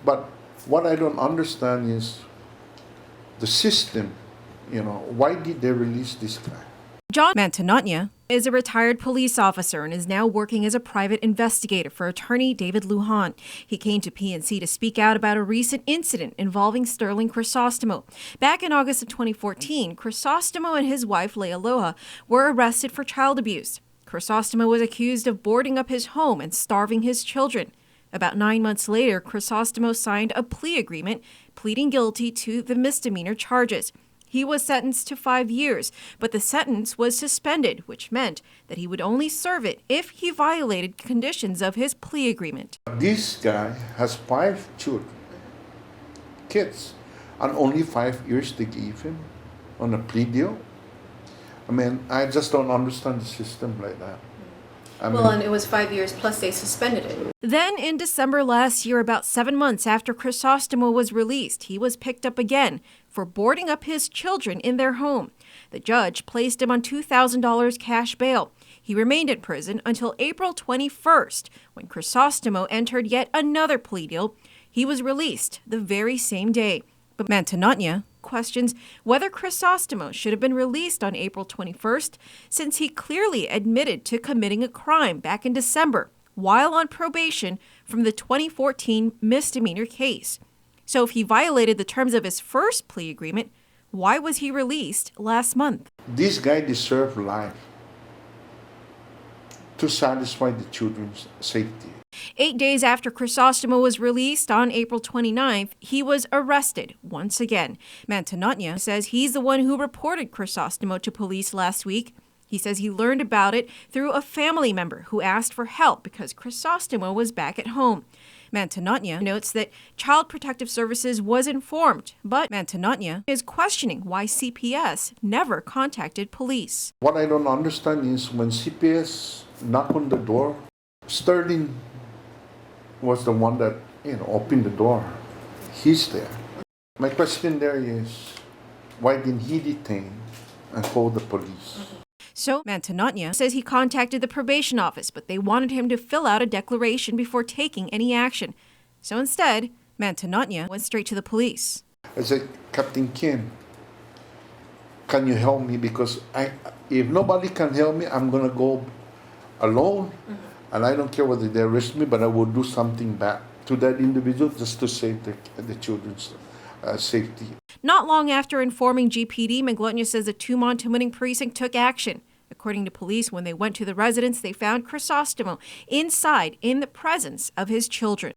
But what I don't understand is the system, why did they release this guy? John Mantanotnya is a retired police officer and is now working as a private investigator for attorney David Lujan. He came to PNC to speak out about a recent incident involving Sterling Crisostomo. Back in August of 2014, Crisostomo and his wife, Lealoha, were arrested for child abuse. Crisostomo was accused of boarding up his home and starving his children. About 9 months later, Crisostomo signed a plea agreement, pleading guilty to the misdemeanor charges. He was sentenced to 5 years, but the sentence was suspended, which meant that he would only serve it if he violated conditions of his plea agreement. This guy has 5 children, kids, and only 5 years they gave him on a plea deal. I mean, I just don't understand the system like that. And it was 5 years plus they suspended it. Then in December last year, about 7 months after Crisostomo was released, he was picked up again for boarding up his children in their home. The judge placed him on $2,000 cash bail. He remained in prison until April 21st, when Crisostomo entered yet another plea deal. He was released the very same day. But Mantanotnya questions whether Crisostomo should have been released on April 21st, since he clearly admitted to committing a crime back in December while on probation from the 2014 misdemeanor case. So if he violated the terms of his first plea agreement, why was he released last month? This guy deserved life to satisfy the children's safety. 8 days after Crisostomo was released on April 29th, he was arrested once again. Mantanotnya says he's the one who reported Crisostomo to police last week. He says he learned about it through a family member who asked for help because Crisostomo was back at home. Mantanotnya notes that Child Protective Services was informed, but Mantanotnya is questioning why CPS never contacted police. What I don't understand is when CPS knocked on the door, Sterling was the one that opened the door. He's there. My question there is, why didn't he detain and call the police? So Mantanotnya says he contacted the probation office, but they wanted him to fill out a declaration before taking any action. So instead, Mantanotnya went straight to the police. I said, Captain Kim, can you help me? Because if nobody can help me, I'm going to go alone. And I don't care whether they arrest me, but I will do something back to that individual just to save the children's safety. Not long after informing GPD, Manglotnya says the Tumon-Tumuning precinct took action. According to police, when they went to the residence, they found Crisostomo inside in the presence of his children.